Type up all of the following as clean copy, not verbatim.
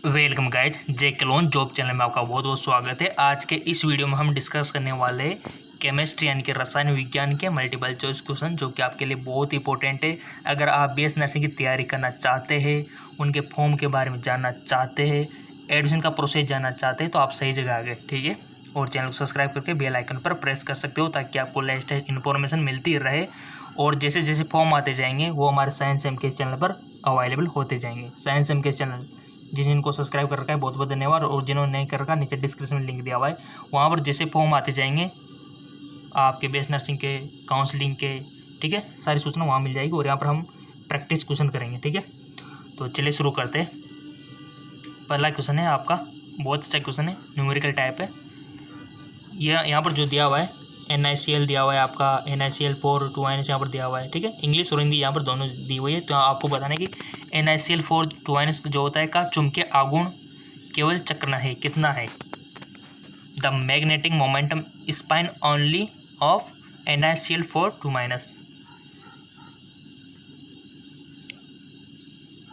Welcome guys, जे clone job channel में आपका बहुत बहुत स्वागत है। आज के इस वीडियो में हम डिस्कस करने वाले केमिस्ट्री यानी कि रसायन विज्ञान के मल्टीपल चॉइस क्वेश्चन, जो कि आपके लिए बहुत इंपॉर्टेंट है। अगर आप बीएस नर्सिंग की तैयारी करना चाहते हैं, उनके फॉर्म के बारे में जानना चाहते हैं, एडमिशन का प्रोसेस जानना चाहते हैं, तो आप सही जगह आ गए, ठीक है। और चैनल को सब्सक्राइब करके बेल आइकन पर प्रेस कर सकते हो, ताकि आपको लेटेस्ट इन्फॉर्मेशन मिलती रहे। और जैसे जैसे फॉर्म आते जाएंगे वो हमारे साइंस एम के चैनल पर अवेलेबल होते जाएंगे। साइंस एम के चैनल जिनको सब्सक्राइब कर रखा है बहुत बहुत धन्यवाद, और जिन्होंने नहीं कर रखा नीचे डिस्क्रिप्शन में लिंक दिया हुआ है, वहाँ पर जैसे फॉर्म आते जाएंगे आपके बीएस नर्सिंग के, काउंसलिंग के, ठीक है, सारी सूचना वहाँ मिल जाएगी। और यहाँ पर हम प्रैक्टिस क्वेश्चन करेंगे, ठीक है। तो चलिए शुरू करते हैं। पहला क्वेश्चन है आपका, बहुत अच्छा क्वेश्चन है, न्यूमेरिकल टाइप है। यह यहाँ पर जो दिया हुआ है NaCl दिया हुआ है आपका, NaCl4 2 यहाँ पर दिया हुआ है, ठीक है। इंग्लिश और हिंदी यहाँ पर दोनों दी हुई है। तो आपको बताना है कि NaCl4 2 जो होता है का चुंबकीय आघूर्ण केवल चक्र है, कितना है। The magnetic momentum spine only of NaCl4 2।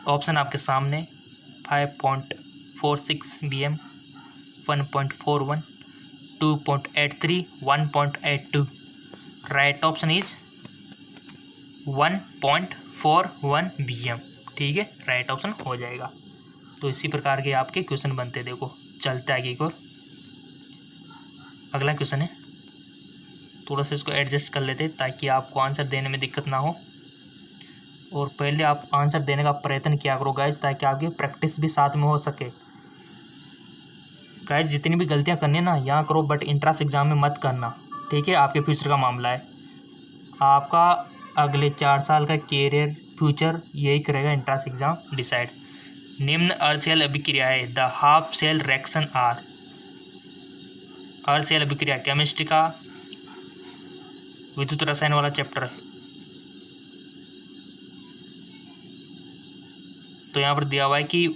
Option आपके सामने 5.46 bm, 1.41, 2.83, 1.82। Right option is 1.41 bm, ठीक है, राइट ऑप्शन हो जाएगा। तो इसी प्रकार के आपके क्वेश्चन बनते, देखो चलते आगे एक और। अगला क्वेश्चन है, थोड़ा सा इसको एडजस्ट कर लेते ताकि आपको आंसर देने में दिक्कत ना हो। और पहले आप आंसर देने का प्रयत्न किया करो गाइज, ताकि आपकी प्रैक्टिस भी साथ में हो सके। गाइज जितनी भी गलतियां करनी है ना यहाँ करो, बट इंट्रांस एग्जाम में मत करना, ठीक है। आपके फ्यूचर का मामला है, आपका अगले 4 साल का कैरियर फ्यूचर यही करेगा इंट्रांस एग्जाम डिसाइड। निम्न अर्धशैल अभिक्रिया है the half cell reaction are. अर्धशैल अभिक्रिया केमिस्ट्री का विद्युत रसायन वाला चैप्टर है। तो यहाँ पर दिया हुआ है कि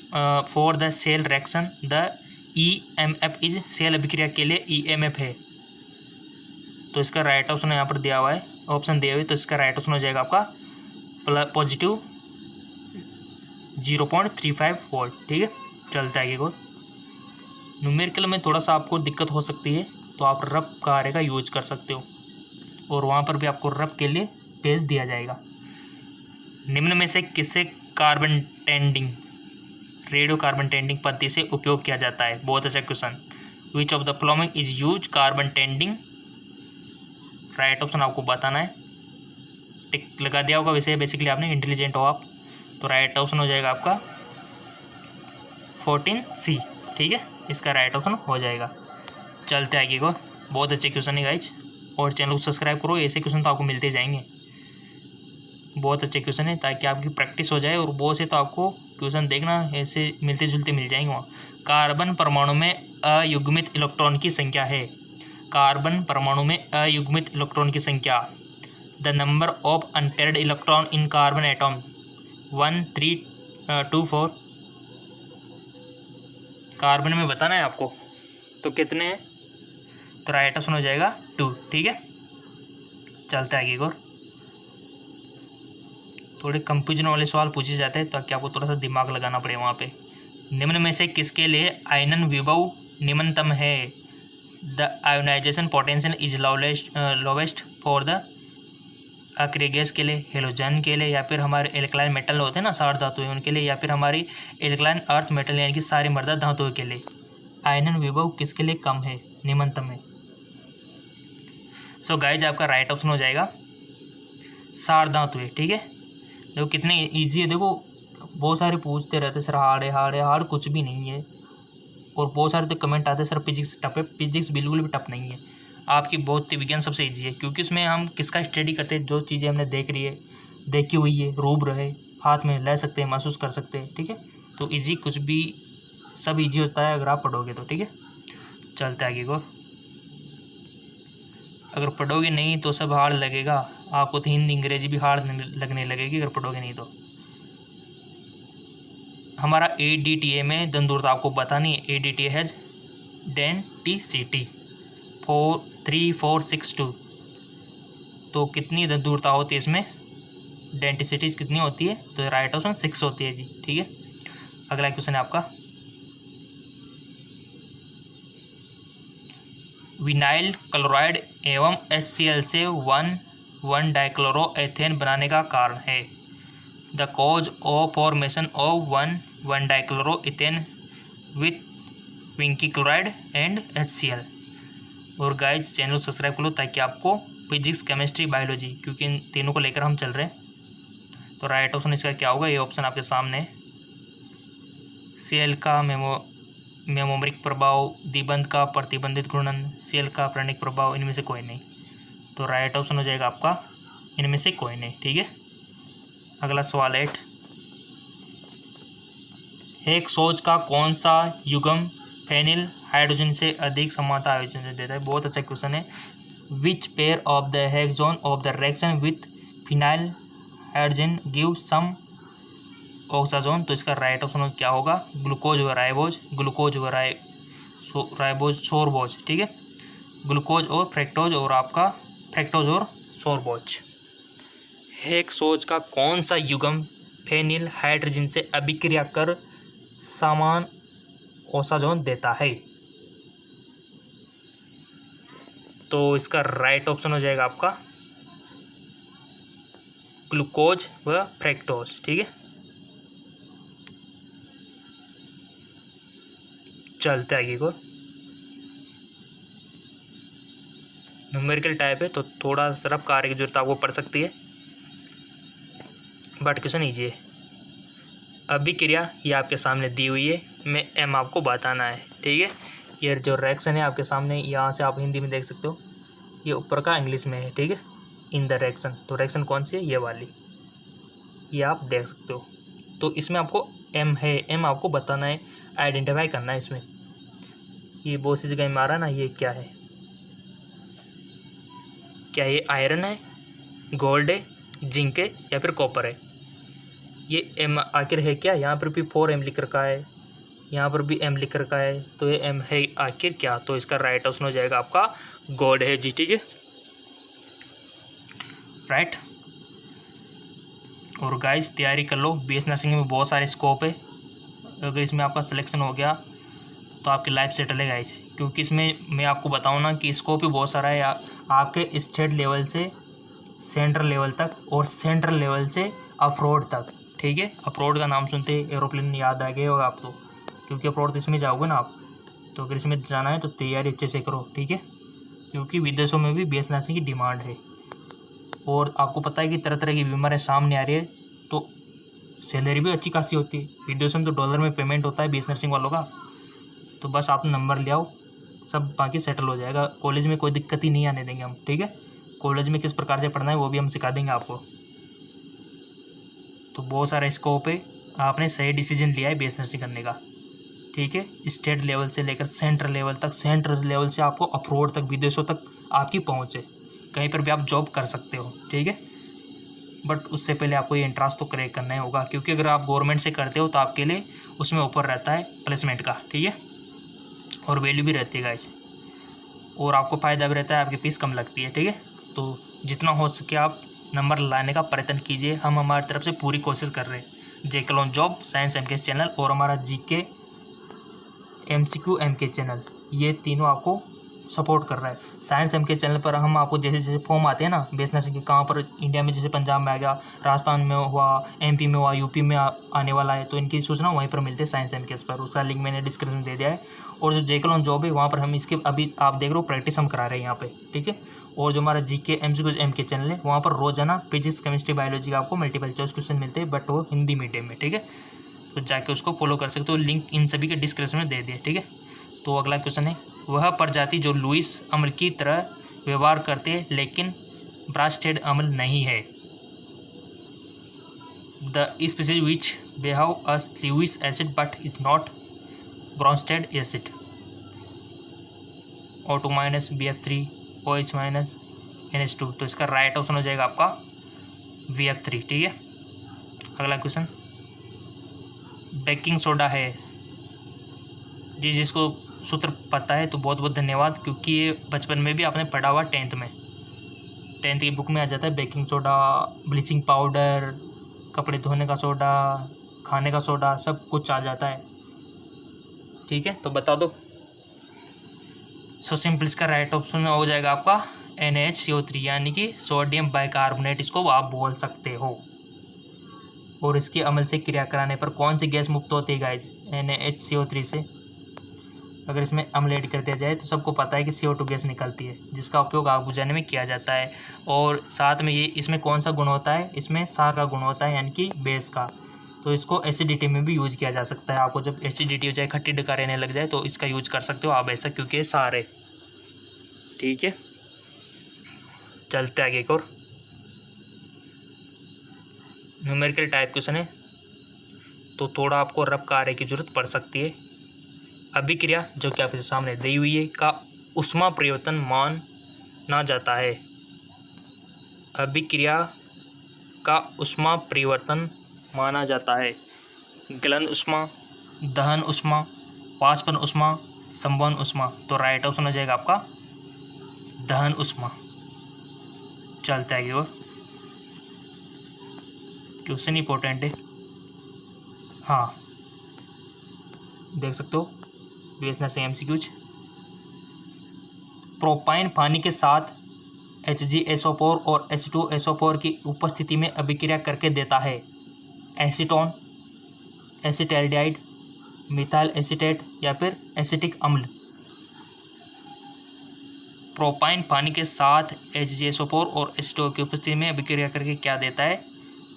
for the cell reaction the EMF is, cell अभिक्रिया के लिए EMF है। तो इसका राइट ऑप्शन यहाँ पर दिया हुआ है, ऑप्शन दिए हुए, तो इसका राइट ऑप्शन हो जाएगा आपका पॉजिटिव 0.35 वोल्ट, ठीक है। चलते आगे को। न्यूमेरिकल में थोड़ा सा आपको दिक्कत हो सकती है, तो आप रफ कार्य का यूज कर सकते हो, और वहाँ पर भी आपको रफ के लिए पेज दिया जाएगा। निम्न में से किससे carbon tending, radio carbon tending पद्धति से उपयोग किया जाता है। बहुत अच्छा question. Which of the following is use carbon tending. Right option आपको बताना है, टिक लगा दिया होगा, वैसे बेसिकली आपने इंटेलिजेंट हो आप। तो राइट ऑप्शन हो जाएगा आपका 14C, ठीक है, इसका राइट ऑप्शन हो जाएगा। चलते आगे को। बहुत अच्छे क्वेश्चन है गाइज, और चैनल को सब्सक्राइब करो, ऐसे क्वेश्चन तो आपको मिलते जाएंगे। बहुत अच्छे क्वेश्चन है, ताकि आपकी प्रैक्टिस हो जाए। और बहुत से तो आपको क्वेश्चन देखना ऐसे मिलते जुलते मिल जाएंगे वहाँ। कार्बन परमाणु में अयुग्मित इलेक्ट्रॉन की संख्या है। कार्बन परमाणु में अयुग्मित इलेक्ट्रॉन की संख्या, the number of unpaired electron in carbon atom 1, 3, 2, 4। Carbon में बताना है आपको, तो कितने हैं। तो राइट ऑप्शन हो जाएगा 2, ठीक है। चलते आगे और। थोड़े कंफ्यूजन वाले सवाल पूछे जाते हैं, ताकि आपको थोड़ा सा दिमाग लगाना पड़े वहाँ पे। निम्न में से किसके लिए आयनन विभव निम्नतम है। The ionization potential is lowest for the अक्रिय गैस के लिए, हेलोजन के लिए, या फिर हमारे एल्कलाइन मेटल होते हैं ना, सार धातु है उनके लिए, या फिर हमारी एल्कलाइन अर्थ मेटल यानी कि सारी मर्दा धातुओं के लिए आयनन विभव किसके लिए कम है, निम्नतम है। सो गाइज आपका राइट ऑप्शन हो जाएगा सार धातु है, ठीक है। देखो कितने इजी है, देखो बहुत सारे पूछते रहते सर हार्ड है हार्ड है, हार्ड कुछ भी नहीं है। और बहुत सारे तो कमेंट आते सर फिजिक्स टफ है, फिजिक्स बिल्कुल भी टफ नहीं है। आपकी भौतिक विज्ञान सबसे इजी है, क्योंकि उसमें हम किसका स्टडी करते हैं, जो चीज़ें हमने देखी हुई है, रूबरू है, हाथ में ले सकते हैं, महसूस कर सकते हैं, ठीक है। तो इजी कुछ भी सब इजी होता है अगर आप पढ़ोगे तो, ठीक है। चलते आगे को। अगर पढ़ोगे नहीं तो सब हार्ड लगेगा आपको, तो हिंदी अंग्रेजी भी हार्ड लगने लगेगी अगर पढ़ोगे नहीं तो। हमारा ADTA में दंदूरता आपको बतानी है। ADTA has denticity 3462। तो कितनी दंदूरता होती है इसमें, डेंटिसिटीज कितनी होती है, तो राइट ऑप्शन 6 होती है जी, ठीक है। अगला क्वेश्चन है आपका, विनाइल क्लोराइड एवं HCl से 1,1 डाइक्लोरोएथेन बनाने का कारण है। The cause of formation of 1,1 dichloroethane with vinyl chloride and HCl। और गाइज चैनल सब्सक्राइब कर लो ताकि आपको फिजिक्स, केमिस्ट्री, बायोलॉजी, क्योंकि इन तीनों को लेकर हम चल रहे हैं। तो राइट ऑप्शन इसका क्या होगा? ये ऑप्शन आपके सामने। सेल का मेमोरिक प्रभाव, दिबंध का प्रतिबंधित घूर्णन, सेल का प्रणिक प्रभाव, इनमें से कोई नहीं। तो राइट ऑप्शन हो जाएगा आपका इनमें से कोई नहीं। ठीक है, अगला सवाल 8। एक सोच का कौन सा युग्म फेनिल हाइड्रोजन से अधिक समानता आयोजन देता है? बहुत अच्छा क्वेश्चन है। Which pair of the hexose of the reaction with phenyl hydrogen give same osazone? तो इसका राइट ऑप्शन क्या होगा? ग्लूकोज व राइबोज, ग्लूकोज व राइबोज सोरबोज। ठीक है, ग्लूकोज और फ्रैक्टोज, और आपका फ्रैक्टोज और सोरबोज। एक सोच का कौन सा युग्म फेनिल हाइड्रोजन से अभिक्रिया कर समान ऑक्साजोन देता है? तो इसका राइट ऑप्शन हो जाएगा आपका ग्लूकोज व फ्रैक्टोज। ठीक है, चलते आगे को। न्यूमेरिकल टाइप है तो थोड़ा सरफ कार्य की जरूरत आपको पड़ सकती है, बट क्वेश्चन ईजी है। अभिक्रिया ये आपके सामने दी हुई है, मैं एम आपको बताना है। ठीक है, ये जो रिएक्शन है आपके सामने, यहाँ से आप हिंदी में देख सकते हो, ये ऊपर का इंग्लिश में है। ठीक है, इन द रिएक्शन। तो रिएक्शन कौन सी है? ये वाली, ये आप देख सकते हो। तो इसमें आपको एम है, एम आपको बताना है, आइडेंटिफाई करना है इसमें। ये बहुत सी जगह में आ रहा है ना, ये क्या है? क्या ये आयरन है, गोल्ड है, जिंक है, या फिर कॉपर है? ये एम आखिर है क्या? यहाँ पर भी 4M लिख रखा है, यहाँ पर भी M लिख रखा है, तो ये M है आखिर क्या? तो इसका राइट ऑप्शन हो जाएगा आपका गोल्ड है जी। ठीक है, राइट। और गाइस तैयारी कर लो, BS नर्सिंग में बहुत सारे स्कोप है। अगर इसमें आपका सिलेक्शन हो गया तो आपकी लाइफ सेटल है गाइस, क्योंकि इसमें मैं आपको बताऊँ ना कि स्कोप ही बहुत सारा है आपके स्टेट लेवल से सेंट्रल लेवल तक, और सेंट्रल लेवल से अफ्रोड तक। ठीक है, अफ्रोड का नाम सुनते ही एरोप्लेन याद आ गया होगा आपको, क्योंकि अफ्रोड तो इसमें जाओगे ना आप। तो अगर इसमें जाना है तो तैयारी अच्छे से करो। ठीक है, क्योंकि विदेशों में भी BS नर्सिंग की डिमांड है, और आपको पता है कि तरह तरह की बीमारियाँ सामने आ रही है, तो सैलरी भी अच्छी खासी होती है। विदेशों में तो डॉलर में पेमेंट होता है BS नर्सिंग वालों का। तो बस आप नंबर ले आओ, सब बाकी सेटल हो जाएगा। कॉलेज में कोई दिक्कत ही नहीं आने देंगे हम। ठीक है, कॉलेज में किस प्रकार से पढ़ना है वो भी हम सिखा देंगे आपको। तो बहुत सारा स्कोप है, आपने सही डिसीजन लिया है BS नर्सिंग करने का। ठीक है, स्टेट लेवल से लेकर सेंट्रल लेवल तक, सेंट्रल लेवल से आपको अप्रोड तक, विदेशों तक आपकी पहुंच है, कहीं पर भी आप जॉब कर सकते हो। ठीक है, बट उससे पहले आपको ये एंट्रांस तो क्रैक करना ही होगा, क्योंकि अगर आप गवर्नमेंट से करते हो तो आपके लिए उसमें ऑफर रहता है प्लेसमेंट का। ठीक है, और वैल्यू भी रहती है गाइस, और आपको फ़ायदा भी रहता है, आपकी फीस कम लगती है। ठीक है, तो जितना हो सके आप नंबर लाने का प्रयत्न कीजिए, हम हमारी तरफ से पूरी कोशिश कर रहे हैं। जेके जॉब, साइंस MKS चैनल और हमारा GK MCQ MK चैनल, ये तीनों आपको सपोर्ट कर रहा है। साइंस MK चैनल पर हम आपको जैसे जैसे फॉर्म आते हैं ना BS नर्सिंग के, कहाँ पर इंडिया में, जैसे पंजाब में आ गया, राजस्थान में हुआ, MP में हुआ, UP में आने वाला है, तो इनकी सूचना वहीं पर मिलती है साइंस MKS पर। उसका लिंक मैंने डिस्क्रिप्शन में दे दिया है। और जो जेके जॉब है वहाँ पर हम इसके अभी आप देख रहे हो प्रैक्टिस हम करा रहे हैं यहाँ पे। ठीक है, और जो हमारा GK MCQ MK चैनल है वहाँ पर रोजाना फिजिक्स, केमिस्ट्री, बायोलॉजी का आपको मल्टीपल चॉइस क्वेश्चन मिलते हैं, बट वो हिंदी मीडियम में। ठीक है, तो जाके उसको फॉलो कर सकते हो, लिंक इन सभी के डिस्क्रिप्शन में दे दिया। ठीक है, तो अगला क्वेश्चन है, वह प्रजाति जो लुईस अम्ल की तरह व्यवहार करते हैं लेकिन ब्रास्टेड अम्ल नहीं है? The species which behave as Lewis acid but is not Bronsted acid. O2- BF3 OH- NH2। तो इसका राइट ऑप्शन हो जाएगा आपका BF3। ठीक है, अगला क्वेश्चन, बेकिंग सोडा है जी, जिसको सूत्र पता है तो बहुत बहुत धन्यवाद, क्योंकि ये बचपन में भी आपने पढ़ा हुआ 10th की बुक में आ जाता है। बेकिंग सोडा, ब्लीचिंग पाउडर, कपड़े धोने का सोडा, खाने का सोडा, सब कुछ आ जाता है। ठीक है, तो बता दो। सो सिंपल इसका राइट ऑप्शन हो जाएगा आपका NaHCO3 यानी कि सोडियम बाइकार्बोनेट, इसको आप बोल सकते हो। और इसके अमल से क्रिया कराने पर कौन सी गैस मुक्त होती है गाइज? NaHCO3 से। अगर इसमें अम्ल ऐड कर दिया जाए तो सबको पता है कि CO2 गैस निकलती है, जिसका उपयोग आग बुझाने में किया जाता है। और साथ में ये इसमें कौन सा गुण होता है? इसमें सार का गुण होता है यानी कि बेस का। तो इसको एसिडिटी में भी यूज़ किया जा सकता है। आपको जब एसिडिटी हो जाए, खट्टी डकार रहने लग जाए, तो इसका यूज कर सकते हो आप ऐसा, क्योंकि ये सार है। ठीक है, चलते आगे एक और न्यूमेरिकल टाइप क्वेश्चन है, तो थोड़ा आपको रफ कार्य की जरूरत पड़ सकती है। अभिक्रिया जो कि आपके सामने दी हुई है का ऊष्मा परिवर्तन माना जाता है। अभिक्रिया का ऊष्मा परिवर्तन माना जाता है। गलन ऊष्मा, दहन ऊष्मा, वाष्पन ऊष्मा, संवहन ऊष्मा। तो राइट ऑप्शन हो जाएगा आपका दहन ऊष्मा। चलते आगे और क्वेश्चन इंपॉर्टेंट है। हाँ, देख सकते हो BSNL से MCQs। प्रोपाइन पानी के साथ HgSO4 और H2SO4 की उपस्थिति में अभिक्रिया करके देता है एसीटोन, एसिटैल्डिहाइड, मिथाइल एसीटेट या फिर एसिटिक अम्ल। प्रोपाइन पानी के साथ HgSO4 और H2O की उपस्थिति में अभिक्रिया करके क्या देता है?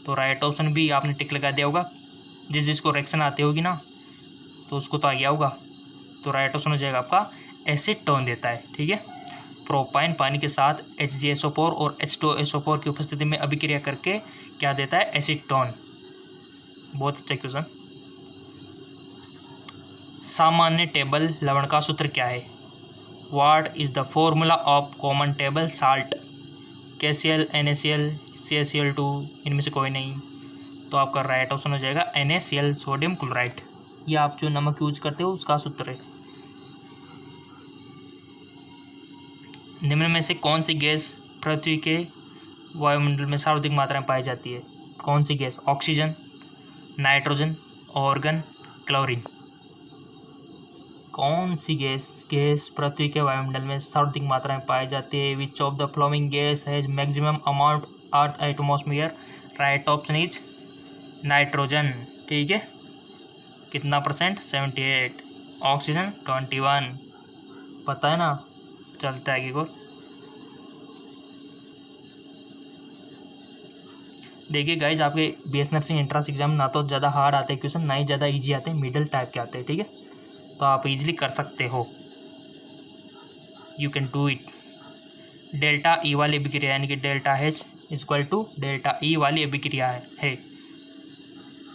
तो राइट ऑप्शन भी आपने टिक लगा दिया होगा। जिसको रिएक्शन आती होगी ना, तो उसको तो आ गया होगा। तो राइट ऑप्शन हो जाएगा आपका एसीटोन देता है। ठीक है, प्रोपाइन पानी के साथ HgSO4 और H2SO4 की उपस्थिति में अभिक्रिया करके क्या देता है? एसीटोन। बहुत अच्छा क्वेश्चन। सामान्य टेबल लवण का सूत्र क्या है? What is the formula of common table salt? KCl, NaCl, CaCl2, इनमें से कोई नहीं। तो आपका राइट ऑप्शन हो जाएगा NaCl, सोडियम क्लोराइड। ये आप जो नमक यूज करते हो उसका सूत्र है। निम्न में से कौन सी गैस पृथ्वी के वायुमंडल में सर्वाधिक मात्रा में पाई जाती है? कौन सी gas? Oxygen, nitrogen, argon, chlorine. कौन सी गैस पृथ्वी के वायुमंडल में सर्वाधिक मात्रा में पाई जाती है? विच of the following gas has maximum amount earth atmosphere? Right option is nitrogen. ठीक है, कितना परसेंट? 78। ऑक्सीजन 21। पता है ना। चलता है आगे को। देखिए गाइज, आपके BSNL से एंट्रेंस एग्जाम ना तो ज़्यादा हार्ड आते हैं क्वेश्चन, ना ही ज़्यादा इजी आते हैं, मिडिल टाइप के आते हैं। ठीक है, तो आप इजीली कर सकते हो। You can do it. Delta E वाली अभिक्रिया यानी कि delta H equal to delta E वाली अभिक्रिया है।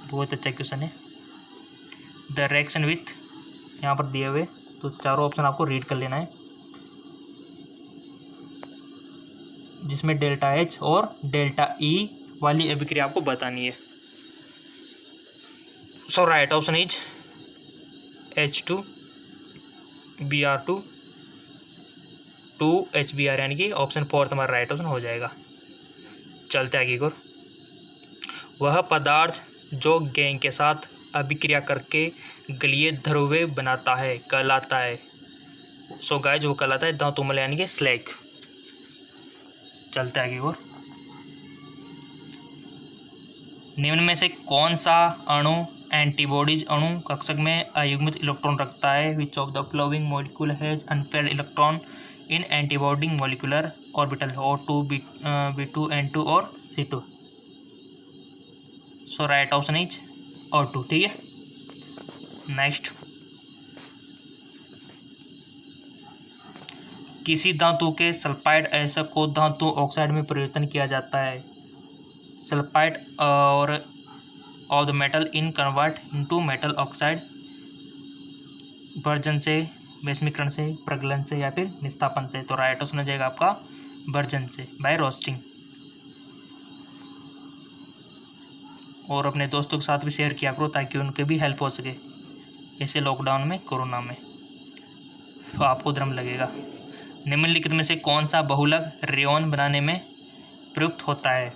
बहुत अच्छा क्वेश्चन है। द रिएक्शन विथ, यहाँ पर दिए हुए, तो चारों ऑप्शन आपको रीड कर लेना है, जिसमें डेल्टा H और डेल्टा E वाली अभिक्रिया आपको बतानी है। सो right option is H2Br2 2HBr यानी कि ऑप्शन 4 हमारा राइट ऑप्शन हो जाएगा। चलते आगे को। वह पदार्थ जो गैंग के साथ अभिक्रिया करके गलीय ध्रुवे बनाता है कहलाता है। सो गाइज, वो कहलाता है धातुमल यानी कि स्लैग। चलते आगे और निम्न में से कौन सा अणु एंटीबॉडीज अणु कक्षक में अयुग्मित इलेक्ट्रॉन रखता है? विच of the flowing molecule has unpaired electron in antibody molecular orbital? O2, B2, N2 और C2। So right option is O2। ठीक है, नेक्स्ट। किसी धातु के सल्फाइड आयस्क को धातु ऑक्साइड में परिवर्तन किया जाता है। सल्फाइड और of the metal in convert into metal oxide version से, वैश्वीकरण से, प्रगलन से या फिर निस्तापन से। तो राइट ऑप्शन हो जाएगा आपका वर्जन से, बाय रोस्टिंग। और अपने दोस्तों के साथ भी शेयर किया करो ताकि उनके भी हेल्प हो सके, जैसे लॉकडाउन में, कोरोना में, तो आपको धर्म लगेगा। निम्नलिखित में से कौन सा बहुलक रेयॉन बनाने में प्रयुक्त होता है?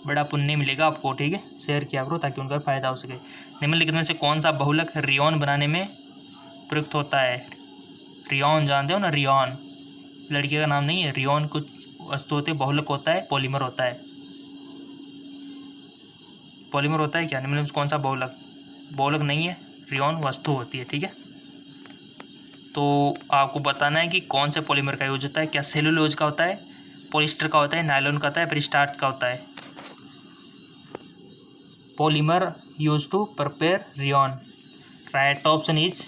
बड़ा पुण्य मिलेगा आपको। ठीक है, शेयर किया करो ताकि उनका फ़ायदा हो सके। निम्नलिखित में से कौन सा बहुलक रेयॉन बनाने में प्रयुक्त होता है? रियोन जानते हो ना, रियोन लड़के का नाम नहीं है। रियोन कुछ वस्तु होते, बहुलक होता है, पॉलीमर होता है। पॉलीमर होता है क्या, मतलब कौन सा बहुलक, बहुलक नहीं है, रियोन वस्तु होती है, ठीक है। तो आपको बताना है कि कौन से पॉलीमर का यूज होता है, क्या सेलुलोज का होता है, पॉलिस्टर का होता है, नायलॉन का होता है, फिर स्टार्च का होता है। Polymer use to prepare rayon, right option is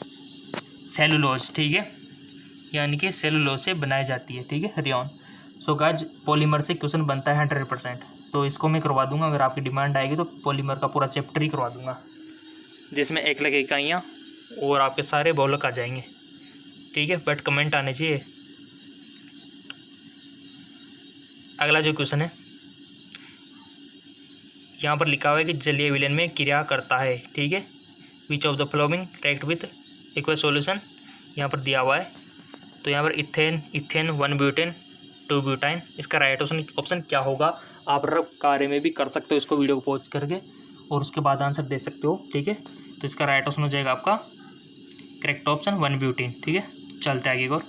cellulose, ठीक है, यानी कि सेलुलोज से बनाई जाती है, ठीक है, रियोन। सो गाइस पॉलीमर से क्वेश्चन बनता है 100%, तो इसको मैं करवा दूंगा। अगर आपकी डिमांड आएगी तो पॉलीमर का पूरा चैप्टर ही करवा दूंगा, जिसमें एक लग इकाइयाँ और आपके सारे बहुलक आ जाएंगे, ठीक है, बट कमेंट आने चाहिए। अगला जो क्वेश्चन है, यहाँ पर लिखा हुआ है कि जलीय विलयन में क्रिया करता है, ठीक है, विच of the following react with aqueous solution, यहाँ पर दिया हुआ है। तो यहाँ पर इथेन, इथेन 1 ब्यूटेन 2 ब्यूटाइन, इसका राइट ऑप्शन क्या होगा। आप रफ कार्य में भी कर सकते हो इसको, वीडियो को पॉज करके, और उसके बाद आंसर दे सकते हो, ठीक है। तो इसका राइट ऑप्शन हो जाएगा आपका करेक्ट ऑप्शन 1 ब्यूटेन, ठीक है। चलते आगे और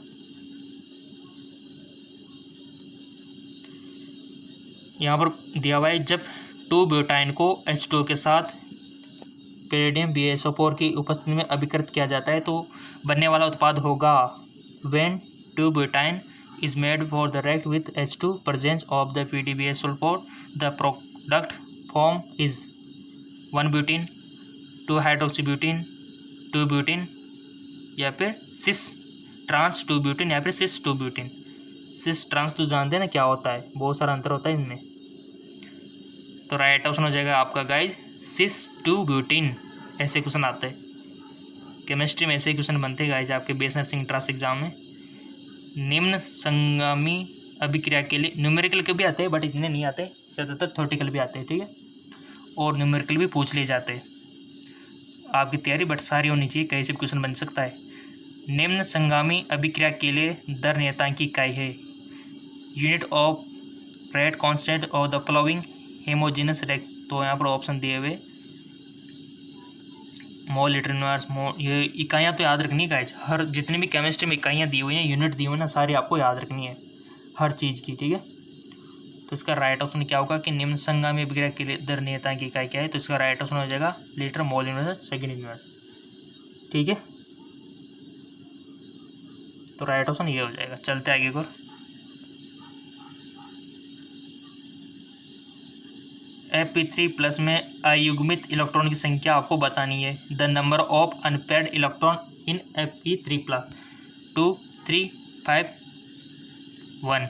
यहाँ पर दिया हुआ है जब 2 ब्यूटाइन को H2 के साथ पेरिडियम BaSO4 की उपस्थिति में अभिकृत किया जाता है तो बनने वाला उत्पाद होगा। When 2 butyne is made for the react with H2 presence of the PDBaSO4, the product form is 1 butene, 2 hydroxybutene, 2 butene, या फिर सिस ट्रांस 2 ब्यूटेन, या फिर सिस 2 ब्यूटेन। सिस ट्रांस तो जानते हैं ना क्या होता है, बहुत सारा अंतर होता है इनमें। तो राइट ऑप्शन हो जाएगा आपका गाइज सिस 2 ब्यूटेन। ऐसे क्वेश्चन आते हैं केमिस्ट्री में, ऐसे क्वेश्चन बनते हैं गाइज आपके बेस नर्सिंग इंट्रांस एग्जाम में। निम्न संगामी अभिक्रिया के लिए न्यूमेरिकल के भी आते हैं, बट इतने नहीं आते, ज़्यादातर थ्योरेटिकल भी आते हैं, ठीक है, और न्यूमेरिकल भी पूछ लिए जाते हैं। आपकी तैयारी बट सारी होनी चाहिए, कहीं से भी क्वेश्चन बन सकता है। निम्न संगामी अभिक्रिया के लिए दर नियतांक की इकाई है, unit of rate constant of the following homogeneous reaction. तो यहाँ पर ऑप्शन दिए हुए मोल, लीटर, यूनिवर्स, मोल, ये इकाइयाँ तो याद रखनी है गाइज। हर जितनी भी केमिस्ट्री में इकाइयाँ दी हुई हैं, यूनिट दी हुई है ना, सारी आपको याद रखनी है हर चीज़ की, ठीक है। तो इसका राइट ऑप्शन क्या होगा कि निम्न संगामी अभिक्रिया के लिए दर नियतांक की इकाई क्या है। तो इसका राइट ऑप्शन हो जाएगा लीटर, मोल, यूनिवर्स, सेकेंड यूनिवर्स, ठीक है। तो राइट ऑप्शन ये हो जाएगा। चलते आगे को, Fe3+ में अयुग्मित इलेक्ट्रॉन की संख्या आपको बतानी है। The number of unpaired electron in Fe3+, 2, 3, 5, 1।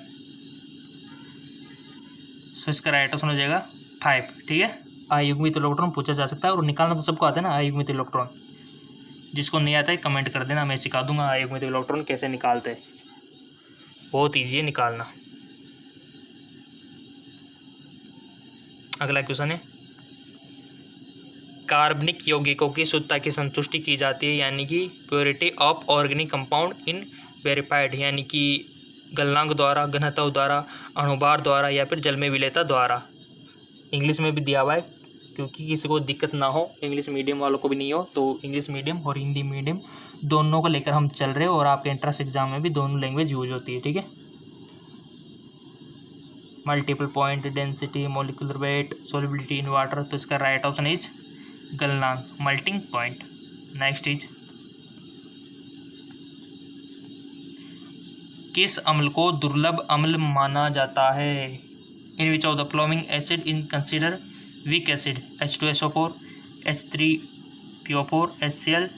सो इसका राइट ऑप्शन हो जाएगा 5, ठीक है। अयुग्मित इलेक्ट्रॉन पूछा जा सकता है, और निकालना तो सबको आता है ना अयुग्मित इलेक्ट्रॉन। जिसको नहीं आता है कमेंट कर देना, मैं सिखा दूंगा अयुग्मित इलेक्ट्रॉन कैसे निकालते हैं, बहुत ईजी है निकालना। अगला क्वेश्चन है, कार्बनिक यौगिकों की शुद्धता की संतुष्टि की जाती है, यानी कि purity of organic compound in verified, यानी कि गलनांक द्वारा, घनत्व द्वारा, अणुभार द्वारा, या फिर जल में विलेयता द्वारा। इंग्लिश में भी दिया हुआ है, क्योंकि किसी को दिक्कत ना हो, इंग्लिश मीडियम वालों को भी नहीं हो, तो इंग्लिश मीडियम और हिंदी मीडियम दोनों को लेकर हम चल रहे हैं, और आपके एंट्रेंस एग्जाम में भी दोनों लैंग्वेज यूज होती है, ठीक है। Melting point, density, molecular weight, solubility in water. तो इसका राइट ऑप्शन इज गलनांक, मेल्टिंग पॉइंट। नेक्स्ट इज, किस अम्ल को दुर्लभ अम्ल माना जाता है। In which of the following acid in consider weak acid, H2SO4, H3PO4, HCl,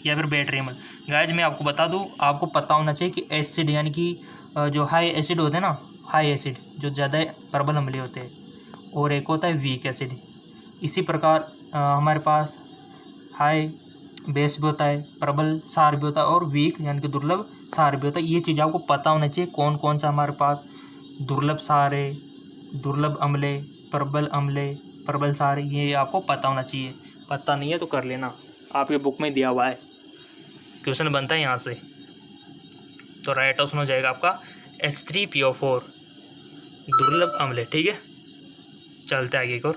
या फिर बैटरी अम्ल। गाइज मैं आपको बता दूं, आपको पता होना चाहिए कि एसिड यानी कि जो हाई एसिड होते हैं ना, हाई एसिड जो ज़्यादा प्रबल अम्लीय होते हैं, और एक होता है वीक एसिड। इसी प्रकार हमारे पास हाई बेस भी होता है, प्रबल सार भी होता है, और वीक यानी कि दुर्लभ सार भी होता है। ये चीज़ आपको पता होना चाहिए, कौन कौन सा हमारे पास दुर्लभ सार है, दुर्लभ अम्ल, प्रबल अम्ल, प्रबल सार, ये आपको पता होना चाहिए। पता नहीं है तो कर लेना, आपके बुक में दिया हुआ है, क्वेश्चन बनता है यहाँ से। तो राइट ऑप्शन हो जाएगा आपका H3PO4, दुर्लभ अम्ल, ठीक है। चलते आगे को,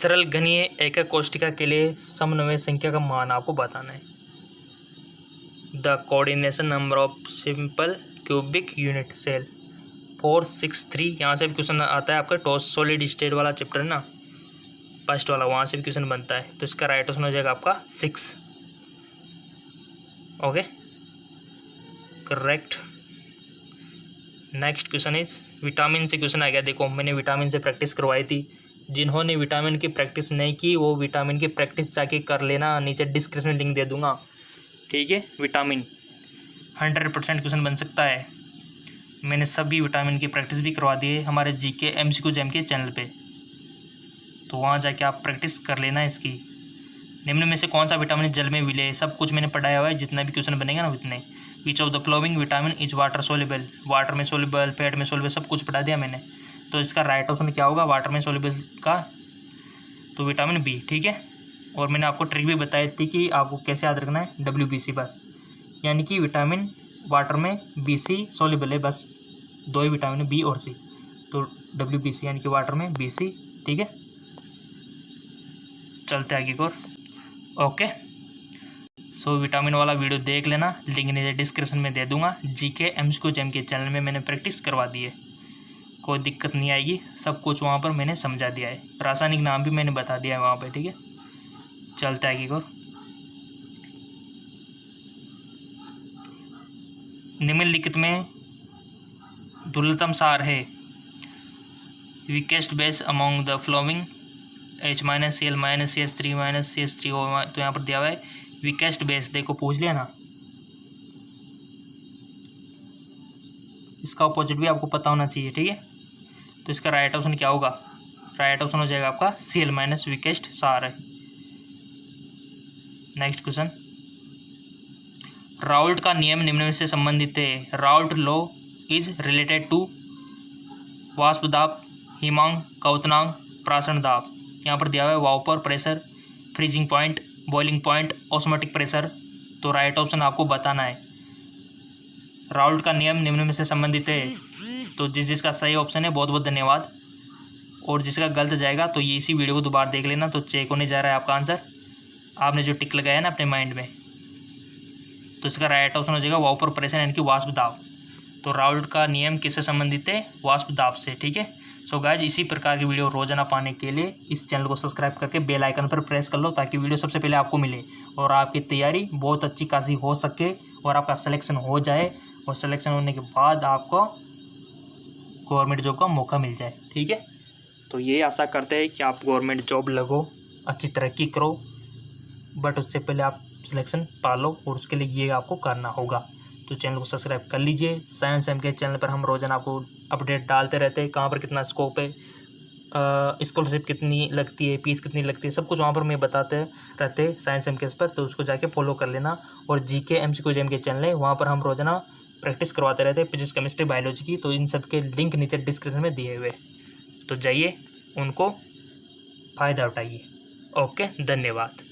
सरल घनीय एकक कोष्ठिका के लिए समन्वय संख्या का मान आपको बताना है। The coordination number of simple cubic unit cell 463। यहाँ से भी क्वेश्चन आता है आपका टॉस सॉलिड स्टेट वाला चैप्टर ना, फर्स्ट वाला, वहाँ से भी क्वेश्चन बनता है। तो इसका राइट ऑप्शन हो जाएगा आपका 6। Okay, correct. Next question is vitamin से क्वेश्चन आ गया। देखो मैंने विटामिन से प्रैक्टिस करवाई थी, जिन्होंने विटामिन की प्रैक्टिस नहीं की वो विटामिन की प्रैक्टिस जाके कर लेना, नीचे डिस्क्रिप्शन में लिंक दे दूंगा, ठीक है। विटामिन 100% क्वेश्चन बन सकता है। मैंने सभी विटामिन की प्रैक्टिस भी करवा दी है हमारे GK MCQ जैम के चैनल पे, तो वहाँ जाके आप प्रैक्टिस कर लेना इसकी। निम्न में से कौन सा विटामिन जल में मिले, सब कुछ मैंने पढ़ाया हुआ है, जितना भी क्वेश्चन बनेगा ना उतने। विच of the flowing vitamin is water soluble, water में सोल्यूबल, फैट में सोल्यूबल, सब कुछ पढ़ा दिया मैंने। तो इसका राइट ऑप्शन क्या होगा वाटर में सोल्यूबल का, तो विटामिन बी, ठीक है। और मैंने आपको ट्रिक भी बताई थी कि आपको कैसे याद रखना है, WBC बस, यानी कि विटामिन वाटर में BC सोल्यूबल है, बस 2 ही विटामिन बी और सी, तो WBC यानी कि वाटर में BC, ठीक है। चलते आगे और ओके। सो विटामिन वाला वीडियो देख लेना, लिंक नीचे डिस्क्रिप्शन में दे दूंगा। GK MCQ जैम के चैनल में मैंने प्रैक्टिस करवा दी है, कोई दिक्कत नहीं आएगी, सब कुछ वहाँ पर मैंने समझा दिया है, रासायनिक नाम भी मैंने बता दिया है वहाँ पे, ठीक है। चलते आगे और निम्नलिखित में दुर्लतम सार है weakest base among the flowing H- Cl - CH3 - CH3O, तो यहाँ पर दिया हुआ है वीकेस्ट बेस। देखो पूछ लिया ना, इसका अपोजिट भी आपको पता होना चाहिए, ठीक है। तो इसका राइट ऑप्शन क्या होगा, राइट ऑप्शन हो जाएगा आपका Cl- वीकेस्ट सार है। नेक्स्ट क्वेश्चन, राउल्ट का नियम निम्न में से संबंधित है। Raoult law is related to वाष्प दाब, हिमांक, क्वथनांक, प्राशन दाब। यहाँ पर दिया हुआ है vapour pressure, freezing point, boiling point, osmotic pressure. तो राइट ऑप्शन आपको बताना है। राउल्ट का नियम निम्न में से संबंधित है, तो जिसका सही ऑप्शन है बहुत बहुत धन्यवाद, और जिसका गलत जाएगा तो ये इसी वीडियो को दोबारा देख लेना, तो चेक होने जा रहा है आपका आंसर, आपने जो टिक लगाया ना अपने माइंड में। तो इसका राइट ऑप्शन हो जाएगा वाउपर प्रेशर यानी कि वाष्प दाब। तो राउल्ट का नियम किससे संबंधित है, वाष्प दाब से, ठीक है। सो गाइज इसी प्रकार की वीडियो रोजाना पाने के लिए इस चैनल को सब्सक्राइब करके बेल आइकन पर प्रेस कर लो, ताकि वीडियो सबसे पहले आपको मिले और आपकी तैयारी बहुत अच्छी खासी हो सके और आपका सिलेक्शन हो जाए, और सिलेक्शन होने के बाद आपको गवर्नमेंट जॉब का मौका मिल जाए, ठीक है। तो ये आशा करते हैं कि आप गवर्नमेंट जॉब लगो, अच्छी तरक्की करो, बट उससे पहले आप सिलेक्शन पालो, और उसके लिए ये आपको करना होगा। तो चैनल को सब्सक्राइब कर लीजिए। साइंस एम के चैनल पर हम रोजाना आपको अपडेट डालते रहते हैं, कहाँ पर कितना स्कोप है, स्कॉलरशिप कितनी लगती है, फीस कितनी लगती है, सब कुछ वहाँ पर मैं बताते रहते हैं साइंस एम के पर, तो उसको जाके फॉलो कर लेना। और GK MCQ जैम के चैनल है, वहाँ पर हम रोजाना प्रैक्टिस करवाते रहते हैं फिजिक्स, केमिस्ट्री, बायोलॉजी की, तो इन सब के लिंक नीचे डिस्क्रिप्शन में दिए हुए, तो जाइए उनको फ़ायदा उठाइए। ओके, धन्यवाद।